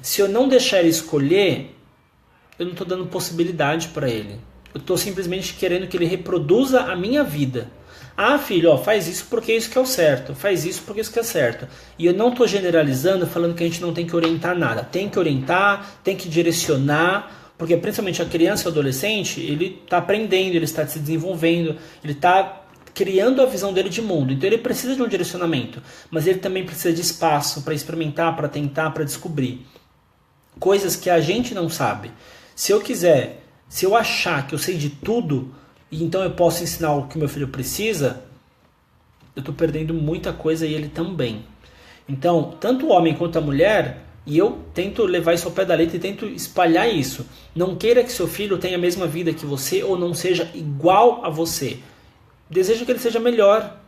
Se eu não deixar ele escolher, eu não estou dando possibilidade para ele. Eu estou simplesmente querendo que ele reproduza a minha vida. Ah, filho, faz isso porque isso que é o certo. Faz isso porque isso que é certo. E eu não estou generalizando, falando que a gente não tem que orientar nada. Tem que orientar, tem que direcionar, porque principalmente a criança e o adolescente, ele está aprendendo, ele está se desenvolvendo, ele está criando a visão dele de mundo. Então ele precisa de um direcionamento, mas ele também precisa de espaço para experimentar, para tentar, para descobrir. Coisas que a gente não sabe. Se eu achar que eu sei de tudo, e então eu posso ensinar o que meu filho precisa, eu estou perdendo muita coisa e ele também. Então, tanto o homem quanto a mulher, e eu tento levar isso ao pé da letra e tento espalhar isso. Não queira que seu filho tenha a mesma vida que você ou não seja igual a você. Deseja que ele seja melhor.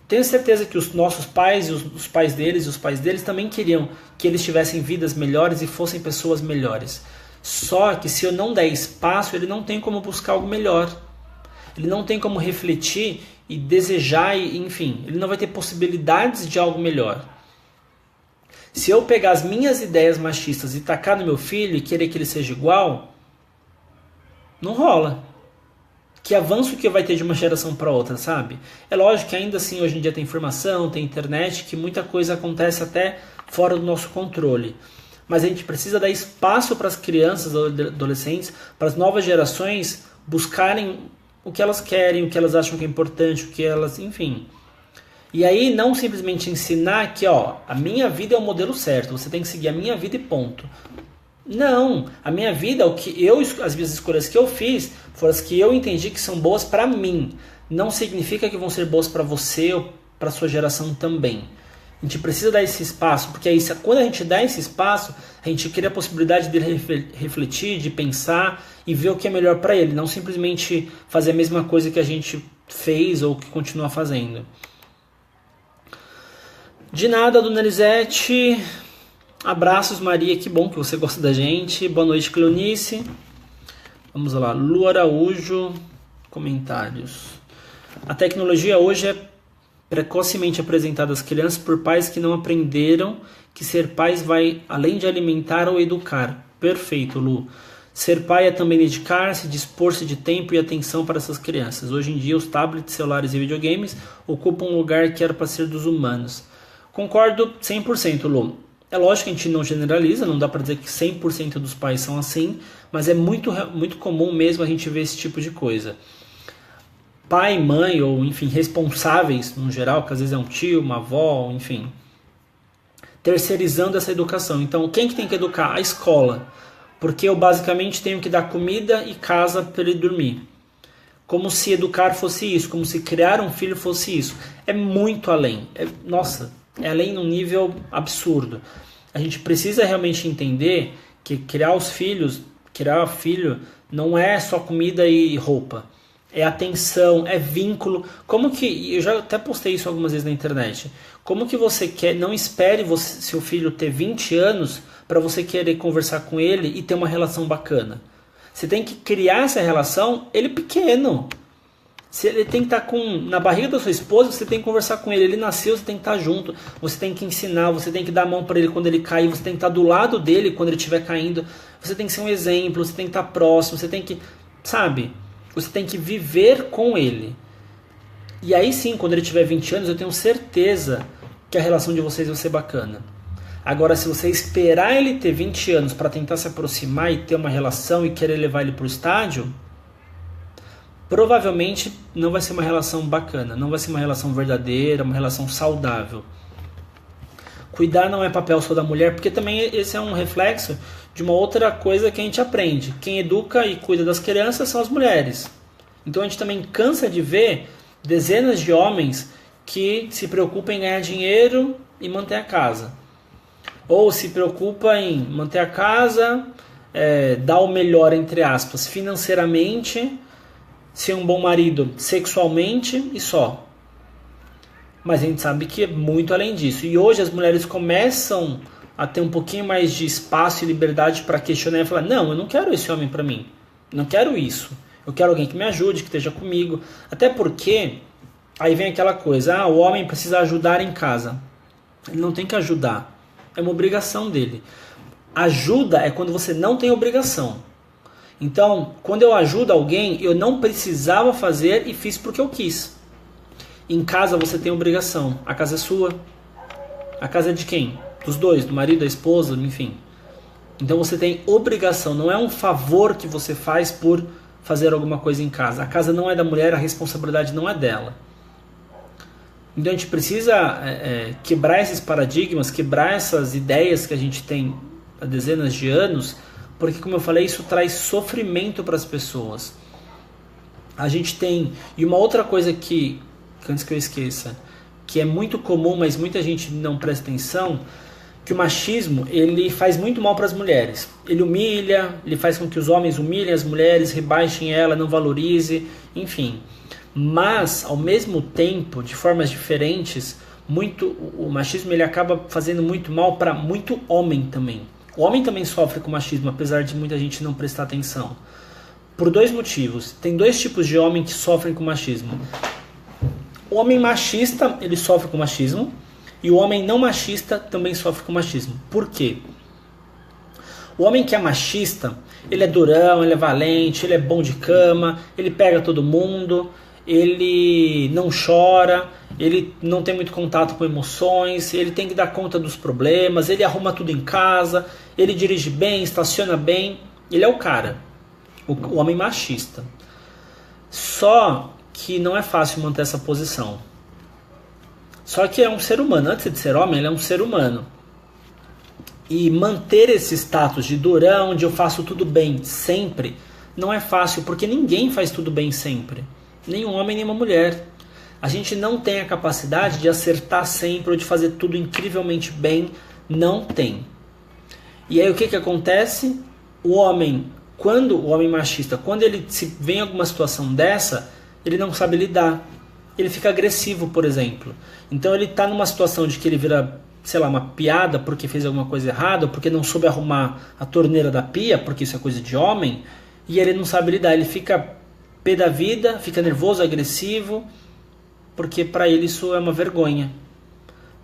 Tenho certeza que os nossos pais e os pais deles e os pais deles também queriam que eles tivessem vidas melhores e fossem pessoas melhores. Só que se eu não der espaço, ele não tem como buscar algo melhor. Ele não tem como refletir e desejar, enfim, ele não vai ter possibilidades de algo melhor. Se eu pegar as minhas ideias machistas e tacar no meu filho e querer que ele seja igual, não rola. Que avanço que vai ter de uma geração para outra, sabe? É lógico que ainda assim hoje em dia tem informação, tem internet, que muita coisa acontece até fora do nosso controle. Mas a gente precisa dar espaço para as crianças, adolescentes, para as novas gerações buscarem o que elas querem, o que elas acham que é importante, o que elas, enfim. E aí não simplesmente ensinar que a minha vida é o modelo certo, você tem que seguir a minha vida e ponto. Não, a minha vida, as minhas escolhas que eu fiz foram as que eu entendi que são boas para mim. Não significa que vão ser boas para você ou para sua geração também. A gente precisa dar esse espaço, porque aí, quando a gente dá esse espaço, a gente cria a possibilidade dele refletir, de pensar e ver o que é melhor para ele, não simplesmente fazer a mesma coisa que a gente fez ou que continua fazendo. De nada, dona Lisete. Abraços, Maria, que bom que você gosta da gente. Boa noite, Cleonice. Vamos lá, Lu Araújo, comentários. A tecnologia hoje é precocemente apresentada às crianças por pais que não aprenderam que ser pais vai além de alimentar ou educar. Perfeito, Lu. Ser pai é também dedicar-se, dispor-se de tempo e atenção para essas crianças. Hoje em dia, os tablets, celulares e videogames ocupam um lugar que era para ser dos humanos. Concordo 100%, Lu. É lógico que a gente não generaliza, não dá para dizer que 100% dos pais são assim, mas é muito comum mesmo a gente ver esse tipo de coisa. Pai, mãe, ou enfim, responsáveis no geral, que às vezes é um tio, uma avó, enfim, terceirizando essa educação. Então, quem que tem que educar? A escola. Porque eu basicamente tenho que dar comida e casa para ele dormir. Como se educar fosse isso, como se criar um filho fosse isso. É muito além. Nossa, é além num nível absurdo. A gente precisa realmente entender que criar filho não é só comida e roupa. É atenção, é vínculo. Como que, eu já até postei isso algumas vezes na internet, como que você quer, não espere seu filho ter 20 anos para você querer conversar com ele e ter uma relação bacana. Você tem que criar essa relação, ele pequeno. Se ele tem que estar na barriga da sua esposa, você tem que conversar com ele. Ele nasceu, você tem que estar junto. Você tem que ensinar, você tem que dar a mão para ele quando ele cair. Você tem que estar do lado dele quando ele estiver caindo. Você tem que ser um exemplo, você tem que estar próximo. Você tem que, sabe, você tem que viver com ele. E aí sim, quando ele tiver 20 anos, eu tenho certeza que a relação de vocês vai ser bacana. Agora, se você esperar ele ter 20 anos para tentar se aproximar e ter uma relação e querer levar ele para o estádio, provavelmente não vai ser uma relação bacana, não vai ser uma relação verdadeira, uma relação saudável. Cuidar não é papel só da mulher, porque também esse é um reflexo de uma outra coisa que a gente aprende. Quem educa e cuida das crianças são as mulheres. Então a gente também cansa de ver dezenas de homens que se preocupam em ganhar dinheiro e manter a casa. Ou se preocupa em manter a casa, dar o melhor, entre aspas, financeiramente, ser um bom marido sexualmente e só. Mas a gente sabe que é muito além disso. E hoje as mulheres começam a ter um pouquinho mais de espaço e liberdade para questionar e falar: não, eu não quero esse homem para mim. Não quero isso. Eu quero alguém que me ajude, que esteja comigo. Até porque, aí vem aquela coisa, o homem precisa ajudar em casa. Ele não tem que ajudar. É uma obrigação dele. Ajuda é quando você não tem obrigação. Então, quando eu ajudo alguém, eu não precisava fazer e fiz porque eu quis. Em casa você tem obrigação. A casa é sua. A casa é de quem? Dos dois, do marido, da esposa, enfim. Então você tem obrigação. Não é um favor que você faz por fazer alguma coisa em casa. A casa não é da mulher, a responsabilidade não é dela. Então a gente precisa quebrar esses paradigmas, quebrar essas ideias que a gente tem há dezenas de anos, porque, como eu falei, isso traz sofrimento para as pessoas. A gente tem... E uma outra coisa que antes que eu esqueça, que é muito comum, mas muita gente não presta atenção, que o machismo, ele faz muito mal para as mulheres. Ele humilha, ele faz com que os homens humilhem as mulheres, rebaixem ela, não valorize, enfim. Mas, ao mesmo tempo, de formas diferentes, o machismo ele acaba fazendo muito mal para muito homem também. O homem também sofre com machismo, apesar de muita gente não prestar atenção. Por dois motivos. Tem dois tipos de homem que sofrem com machismo. O homem machista, ele sofre com machismo, e o homem não machista também sofre com machismo. Por quê? O homem que é machista, ele é durão, ele é valente, ele é bom de cama, ele pega todo mundo, ele não chora, ele não tem muito contato com emoções, ele tem que dar conta dos problemas, ele arruma tudo em casa, ele dirige bem, estaciona bem, ele é o cara, o homem machista. Só que não é fácil manter essa posição. Só que é um ser humano, antes de ser homem, ele é um ser humano. E manter esse status de durão, de eu faço tudo bem sempre, não é fácil, porque ninguém faz tudo bem sempre. Nem um homem, nem uma mulher. A gente não tem a capacidade de acertar sempre ou de fazer tudo incrivelmente bem. Não tem. E aí o que acontece? O homem machista, quando ele se vê em alguma situação dessa, ele não sabe lidar. Ele fica agressivo, por exemplo. Então ele está numa situação de que ele vira, sei lá, uma piada porque fez alguma coisa errada, ou porque não soube arrumar a torneira da pia, porque isso é coisa de homem, e ele não sabe lidar. Ele fica pé da vida, fica nervoso, agressivo, porque para ele isso é uma vergonha.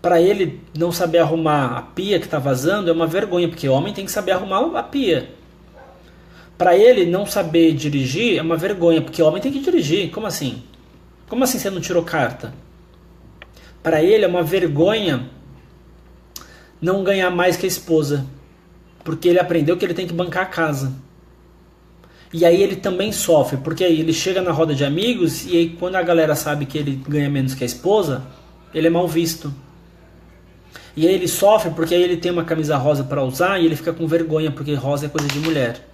Para ele não saber arrumar a pia que está vazando é uma vergonha, porque o homem tem que saber arrumar a pia. Para ele não saber dirigir é uma vergonha, porque o homem tem que dirigir. Como assim? Como assim você não tirou carta? Para ele é uma vergonha não ganhar mais que a esposa, porque ele aprendeu que ele tem que bancar a casa. E aí ele também sofre, porque aí ele chega na roda de amigos e aí quando a galera sabe que ele ganha menos que a esposa, ele é mal visto. E aí ele sofre porque aí ele tem uma camisa rosa para usar e ele fica com vergonha porque rosa é coisa de mulher.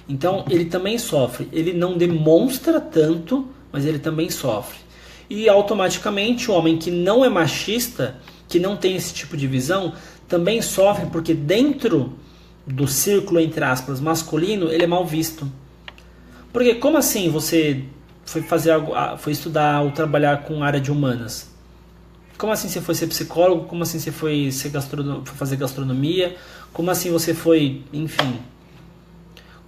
Então ele também sofre. Ele não demonstra tanto, mas ele também sofre. E automaticamente o homem que não é machista, que não tem esse tipo de visão, também sofre porque dentro do círculo, entre aspas, masculino, ele é mal visto. Porque como assim você foi estudar ou trabalhar com área de humanas? Como assim você foi ser psicólogo? Como assim você foi fazer gastronomia? Como assim você foi, enfim...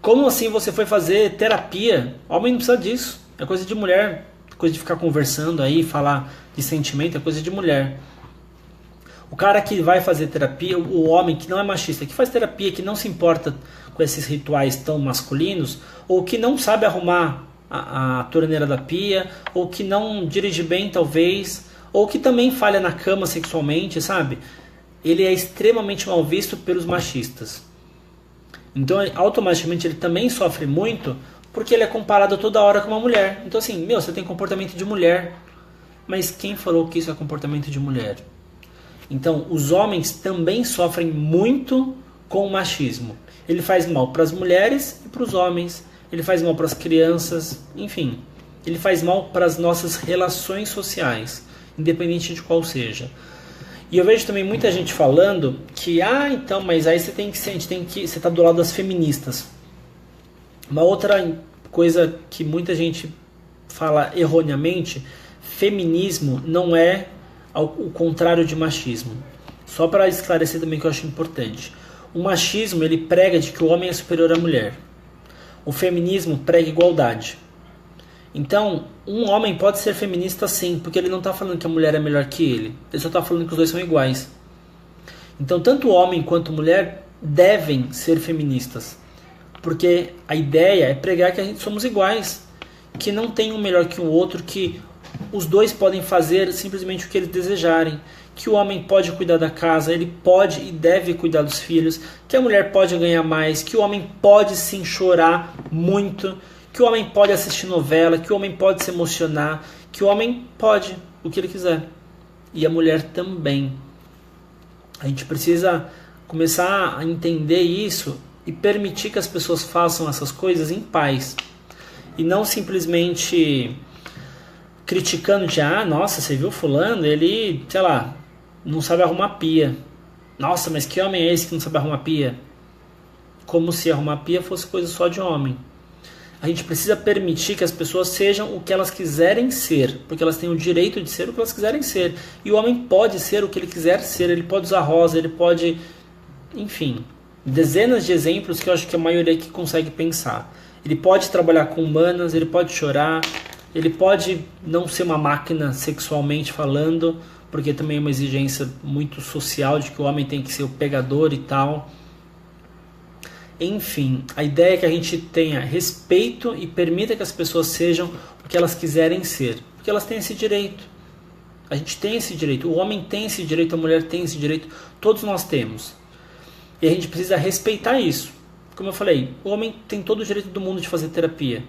Como assim você foi fazer terapia? Homem não precisa disso. É coisa de mulher. Coisa de ficar conversando aí, falar de sentimento, é coisa de mulher. O cara que vai fazer terapia, o homem que não é machista, que faz terapia, que não se importa com esses rituais tão masculinos, ou que não sabe arrumar a torneira da pia, ou que não dirige bem talvez, ou que também falha na cama sexualmente, sabe? Ele é extremamente mal visto pelos machistas. Então, automaticamente, ele também sofre muito porque ele é comparado toda hora com uma mulher. Então, assim, você tem comportamento de mulher. Mas quem falou que isso é comportamento de mulher? Então, os homens também sofrem muito com o machismo. Ele faz mal para as mulheres e para os homens. Ele faz mal para as crianças, enfim. Ele faz mal para as nossas relações sociais, independente de qual seja. E eu vejo também muita gente falando que, então, mas aí você está do lado das feministas. Uma outra coisa que muita gente fala erroneamente, feminismo não é o contrário de machismo. Só para esclarecer também que eu acho importante. O machismo, ele prega de que o homem é superior à mulher. O feminismo prega igualdade. Então, um homem pode ser feminista sim, porque ele não está falando que a mulher é melhor que ele. Ele só está falando que os dois são iguais. Então, tanto o homem quanto a mulher devem ser feministas. Porque a ideia é pregar que a gente somos iguais. Que não tem um melhor que o outro, que os dois podem fazer simplesmente o que eles desejarem. Que o homem pode cuidar da casa, ele pode e deve cuidar dos filhos. Que a mulher pode ganhar mais, que o homem pode sim chorar muito, que o homem pode assistir novela, que o homem pode se emocionar, que o homem pode o que ele quiser. E a mulher também. A gente precisa começar a entender isso e permitir que as pessoas façam essas coisas em paz. E não simplesmente criticando de, nossa, você viu fulano, ele, sei lá, não sabe arrumar pia. Nossa, mas que homem é esse que não sabe arrumar pia? Como se arrumar pia fosse coisa só de homem. A gente precisa permitir que as pessoas sejam o que elas quiserem ser, porque elas têm o direito de ser o que elas quiserem ser. E o homem pode ser o que ele quiser ser, ele pode usar rosa, ele pode... Enfim, dezenas de exemplos que eu acho que a maioria que consegue pensar. Ele pode trabalhar com humanas, ele pode chorar, ele pode não ser uma máquina sexualmente falando, porque também é uma exigência muito social de que o homem tem que ser o pegador e tal. Enfim, a ideia é que a gente tenha respeito e permita que as pessoas sejam o que elas quiserem ser, porque elas têm esse direito. A gente tem esse direito, o homem tem esse direito, a mulher tem esse direito, todos nós temos. E a gente precisa respeitar isso. Como eu falei, o homem tem todo o direito do mundo de fazer terapia.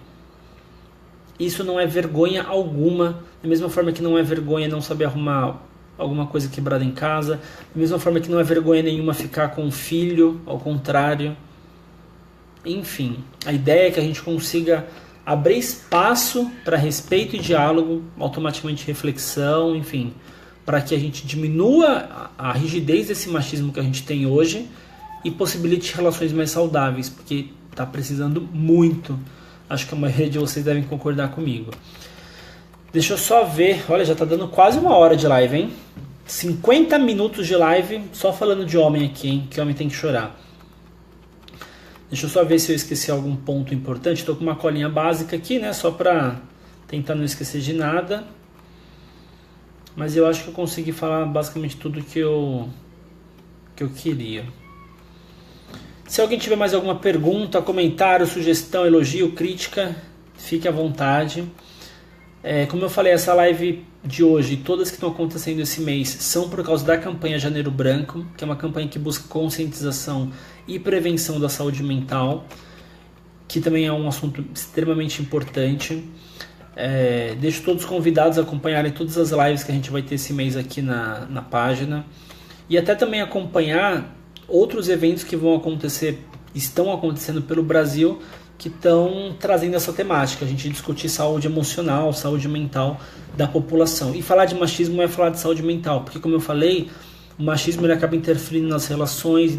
Isso não é vergonha alguma, da mesma forma que não é vergonha não saber arrumar alguma coisa quebrada em casa, da mesma forma que não é vergonha nenhuma ficar com um filho, ao contrário. Enfim, a ideia é que a gente consiga abrir espaço para respeito e diálogo, automaticamente reflexão, enfim, para que a gente diminua a rigidez desse machismo que a gente tem hoje e possibilite relações mais saudáveis, porque está precisando muito. Acho que a maioria de vocês devem concordar comigo. Deixa eu só ver, olha, já está dando quase 1 hora de live, hein? 50 minutos de live só falando de homem aqui, hein? Que homem tem que chorar. Deixa eu só ver se eu esqueci algum ponto importante. Estou com uma colinha básica aqui, né? Só para tentar não esquecer de nada. Mas eu acho que eu consegui falar basicamente tudo que eu queria. Se alguém tiver mais alguma pergunta, comentário, sugestão, elogio, crítica, fique à vontade. Como eu falei, essa live de hoje e todas que estão acontecendo esse mês são por causa da campanha Janeiro Branco, que é uma campanha que busca conscientização e prevenção da saúde mental, que também é um assunto extremamente importante. Deixo todos convidados a acompanharem todas as lives que a gente vai ter esse mês aqui na página, e até também acompanhar outros eventos que estão acontecendo pelo Brasil, que estão trazendo essa temática, a gente discutir saúde emocional, saúde mental da população. E falar de machismo é falar de saúde mental, porque, como eu falei, o machismo ele acaba interferindo nas relações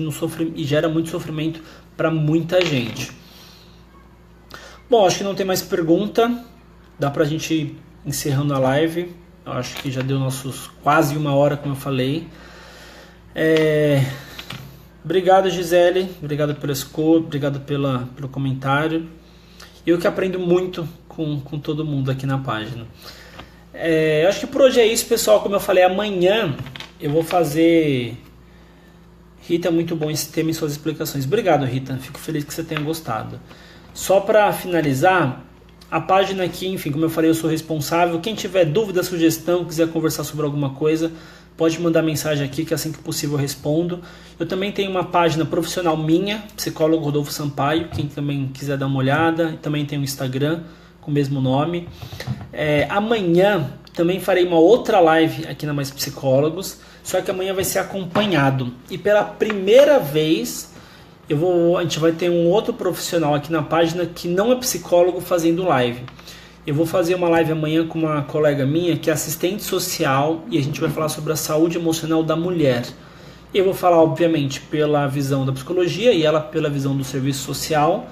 e gera muito sofrimento para muita gente. Bom, acho que não tem mais pergunta, dá pra gente ir encerrando a live. Eu acho que já deu nossos quase 1 hora, como eu falei. Obrigado, Gisele, obrigado pela escuta, obrigado pelo comentário. Eu que aprendo muito com todo mundo aqui na página. Acho que por hoje é isso, pessoal. Como eu falei, amanhã eu vou fazer... Rita, muito bom esse tema e suas explicações. Obrigado, Rita, fico feliz que você tenha gostado. Só para finalizar, a página aqui, enfim, como eu falei, eu sou responsável. Quem tiver dúvida, sugestão, quiser conversar sobre alguma coisa, pode mandar mensagem aqui, que assim que possível eu respondo. Eu também tenho uma página profissional minha, psicólogo Rodolfo Sampaio, quem também quiser dar uma olhada. E também tem um Instagram com o mesmo nome. Amanhã também farei uma outra live aqui na Mais Psicólogos, só que amanhã vai ser acompanhado. E pela primeira vez a gente vai ter um outro profissional aqui na página que não é psicólogo fazendo live. Eu vou fazer uma live amanhã com uma colega minha que é assistente social e a gente vai falar sobre a saúde emocional da mulher. Eu vou falar, obviamente, pela visão da psicologia e ela pela visão do serviço social,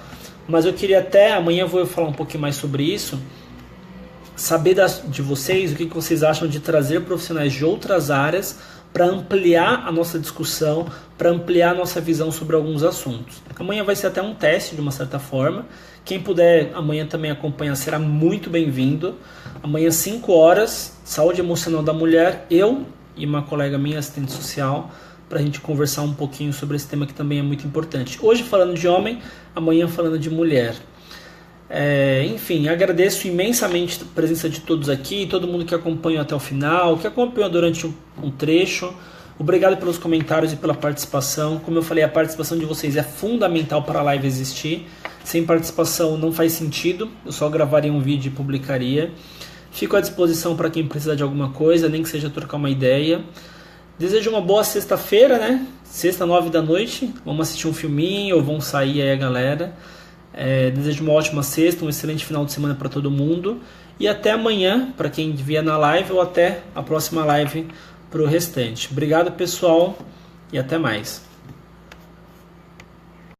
mas eu queria até, amanhã eu vou falar um pouquinho mais sobre isso, saber de vocês o que vocês acham de trazer profissionais de outras áreas para ampliar a nossa discussão, para ampliar a nossa visão sobre alguns assuntos. Amanhã vai ser até um teste, de uma certa forma. Quem puder amanhã também acompanhar será muito bem-vindo. Amanhã, 5 horas, saúde emocional da mulher, eu e uma colega minha, assistente social, para a gente conversar um pouquinho sobre esse tema que também é muito importante. Hoje falando de homem, amanhã falando de mulher. Enfim, agradeço imensamente a presença de todos aqui, todo mundo que acompanhou até o final, que acompanhou durante um trecho. Obrigado pelos comentários e pela participação. Como eu falei, a participação de vocês é fundamental para a live existir. Sem participação não faz sentido, eu só gravaria um vídeo e publicaria. Fico à disposição para quem precisar de alguma coisa, nem que seja trocar uma ideia. Desejo uma boa sexta-feira, né? Sexta, 9 da noite. Vamos assistir um filminho ou vamos sair aí a galera. Desejo uma ótima sexta, um excelente final de semana para todo mundo. E até amanhã, para quem vier na live, ou até a próxima live para o restante. Obrigado, pessoal, e até mais.